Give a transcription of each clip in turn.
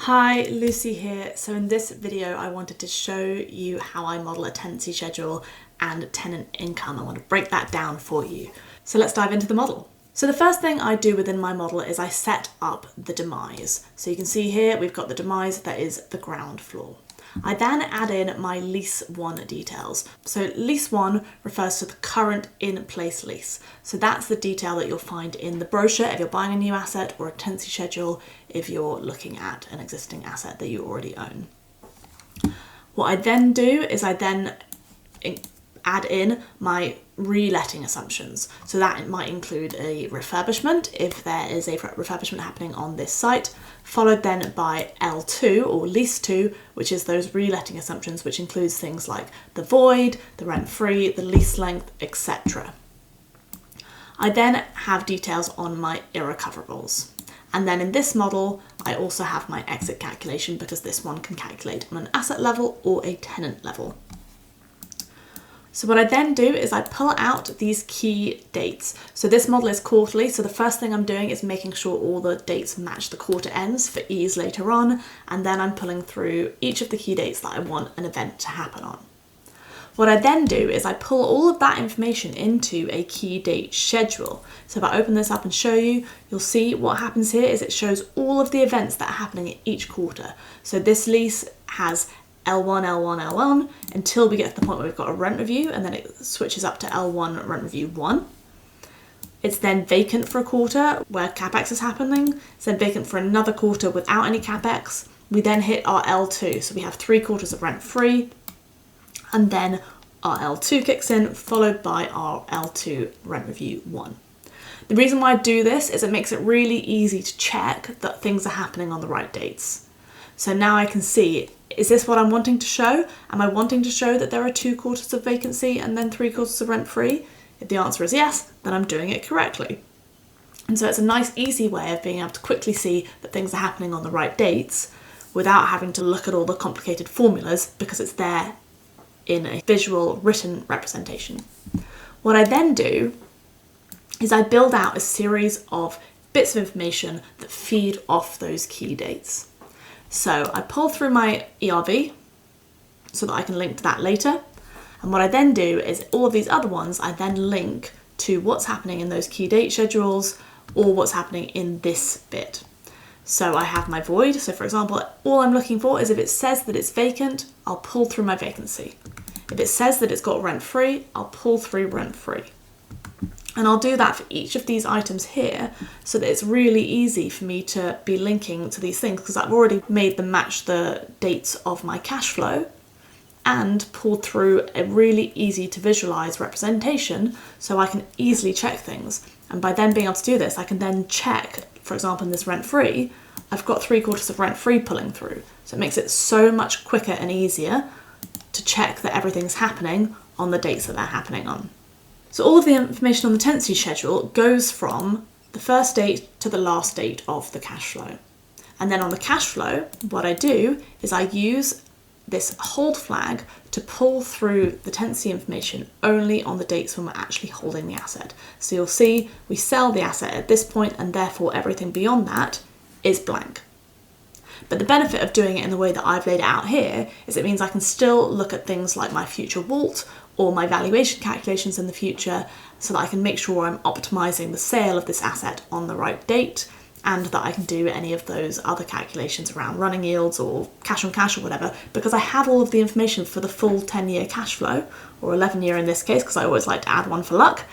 Hi, Lucy here. So in this video, I wanted to show you how I model a tenancy schedule and tenant income. I want to break that down for you. So let's dive into the model. So the first thing I do within my model is I set up the demise. So you can see here, we've got the demise that is the ground floor. I then add in my lease 1 details. So lease 1 refers to the current in-place lease. So that's the detail that you'll find in the brochure if you're buying a new asset, or a tenancy schedule if you're looking at an existing asset that you already own. What I then do is I then add in my reletting assumptions. So that might include a refurbishment if there is a refurbishment happening on this site, followed then by L2 or lease 2, which is those reletting assumptions, which includes things like the void, the rent-free, the lease length, etc. I then have details on my irrecoverables. And then in this model, I also have my exit calculation because this one can calculate on an asset level or a tenant level. So what I then do is I pull out these key dates. So this model is quarterly, so the first thing I'm doing is making sure all the dates match the quarter ends for ease later on, and then I'm pulling through each of the key dates that I want an event to happen on. What I then do is I pull all of that information into a key date schedule. So if I open this up and show you, you'll see what happens here is it shows all of the events that are happening in each quarter. So this lease has L1, L1, L1 until we get to the point where we've got a rent review, and then it switches up to L1 rent review 1. It's then vacant for a quarter where CapEx is happening. It's then vacant for another quarter without any CapEx. We then hit our L2, so we have 3 quarters of rent free, and then our L2 kicks in, followed by our L2 rent review 1. The reason why I do this is it makes it really easy to check that things are happening on the right dates. So now I can see, is this what I'm wanting to show? Am I wanting to show that there are 2 quarters of vacancy and then 3 quarters of rent free? If the answer is yes, then I'm doing it correctly. And so it's a nice, easy way of being able to quickly see that things are happening on the right dates without having to look at all the complicated formulas because it's there in a visual written representation. What I then do is I build out a series of bits of information that feed off those key dates. So I pull through my ERV so that I can link to that later. And what I then do is all of these other ones, I then link to what's happening in those key date schedules or what's happening in this bit. So I have my void. So for example, all I'm looking for is if it says that it's vacant, I'll pull through my vacancy. If it says that it's got rent free, I'll pull through rent free. And I'll do that for each of these items here so that it's really easy for me to be linking to these things because I've already made them match the dates of my cash flow and pulled through a really easy to visualize representation so I can easily check things. And by then being able to do this, I can then check, for example, in this rent free, I've got 3 quarters of rent free pulling through. So it makes it so much quicker and easier to check that everything's happening on the dates that they're happening on. So all of the information on the tenancy schedule goes from the first date to the last date of the cash flow. And then on the cash flow, what I do is I use this hold flag to pull through the tenancy information only on the dates when we're actually holding the asset. So you'll see we sell the asset at this point and therefore everything beyond that is blank. But the benefit of doing it in the way that I've laid it out here is it means I can still look at things like my future WALT or my valuation calculations in the future so that I can make sure I'm optimizing the sale of this asset on the right date and that I can do any of those other calculations around running yields or cash on cash or whatever because I have all of the information for the full 10-year cash flow, or 11-year in this case because I always like to add one for luck,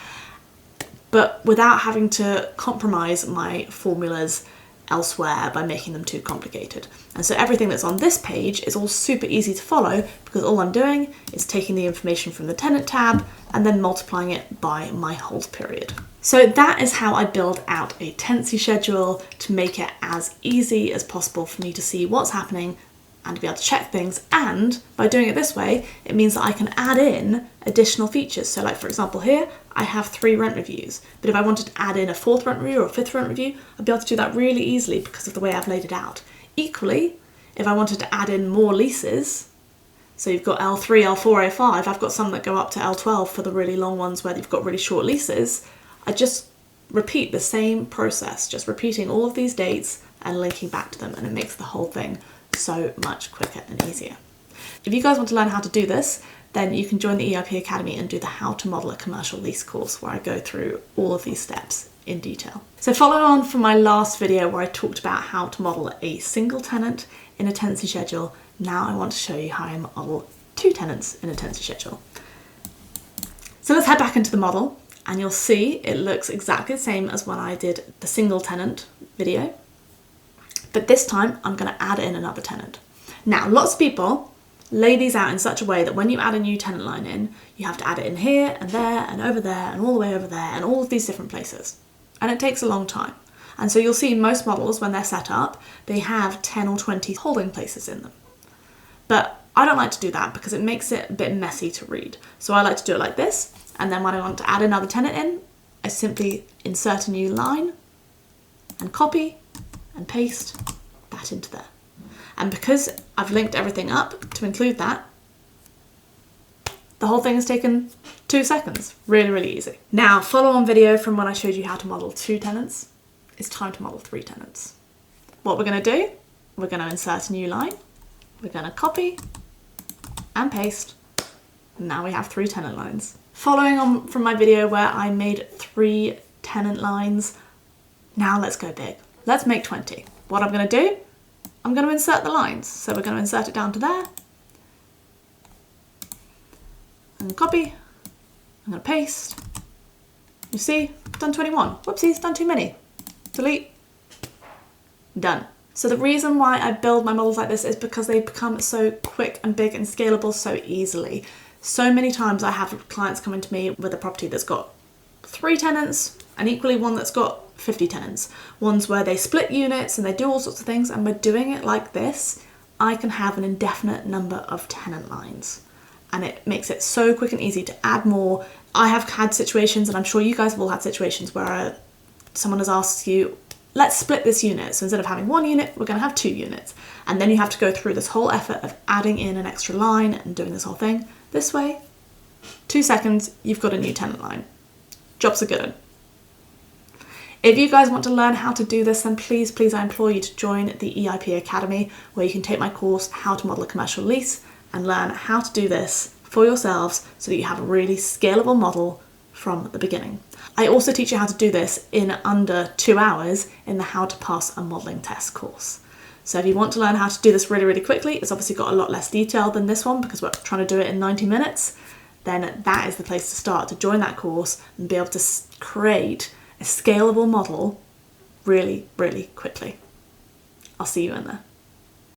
but without having to compromise my formulas elsewhere by making them too complicated. And so everything that's on this page is all super easy to follow because all I'm doing is taking the information from the tenant tab and then multiplying it by my hold period. So that is how I build out a tenancy schedule to make it as easy as possible for me to see what's happening and to be able to check things. And by doing it this way, it means that I can add in additional features. So like for example here, I have 3 rent reviews, but if I wanted to add in a 4th rent review or a 5th rent review, I'd be able to do that really easily because of the way I've laid it out. Equally, if I wanted to add in more leases, so you've got L3, L4, A5, I've got some that go up to L12 for the really long ones where you've got really short leases, I just repeat the same process, just repeating all of these dates and linking back to them, and it makes the whole thing so much quicker and easier. If you guys want to learn how to do this, then you can join the EIP Academy and do the How to Model a Commercial Lease course, where I go through all of these steps in detail. So following on from my last video where I talked about how to model a single tenant in a tenancy schedule, now I want to show you how I model 2 tenants in a tenancy schedule. So let's head back into the model, and you'll see it looks exactly the same as when I did the single tenant video, but this time I'm going to add in another tenant. Now, lots of people lay these out in such a way that when you add a new tenant line in, you have to add it in here and there and over there and all the way over there and all of these different places. And it takes a long time. And so you'll see most models, when they're set up, they have 10 or 20 holding places in them. But I don't like to do that because it makes it a bit messy to read. So I like to do it like this. And then when I want to add another tenant in, I simply insert a new line and copy and paste that into there. And because I've linked everything up to include that, the whole thing has taken 2 seconds. Really, really easy. Now, follow on video from when I showed you how to model 2 tenants. It's time to model 3 tenants. What we're going to do, we're going to insert a new line. We're going to copy and paste. Now we have 3 tenant lines. Following on from my video where I made 3 tenant lines, now let's go big. Let's make 20. What I'm going to do, I'm going to insert the lines. So we're going to insert it down to there. And copy. I'm going to paste. You see, I've done 21. Whoopsies, done too many. Delete. Done. So the reason why I build my models like this is because they become so quick and big and scalable so easily. So many times I have clients coming to me with a property that's got 3 tenants and equally one that's got 50 tenants. Ones where they split units and they do all sorts of things, and by doing it like this, I can have an indefinite number of tenant lines. And it makes it so quick and easy to add more. I have had situations, and I'm sure you guys have all had situations, where someone has asked you, let's split this unit. So instead of having 1 unit, we're going to have 2 units. And then you have to go through this whole effort of adding in an extra line and doing this whole thing. This way, 2 seconds, you've got a new tenant line. Job's a good one. If you guys want to learn how to do this, then please, please, I implore you to join the EIP Academy, where you can take my course, How to Model a Commercial Lease, and learn how to do this for yourselves so that you have a really scalable model from the beginning. I also teach you how to do this in under 2 hours in the How to Pass a Modelling Test course. So if you want to learn how to do this really, really quickly, it's obviously got a lot less detail than this one because we're trying to do it in 90 minutes, then that is the place to start, to join that course and be able to create a scalable model really, really quickly. I'll see you in there.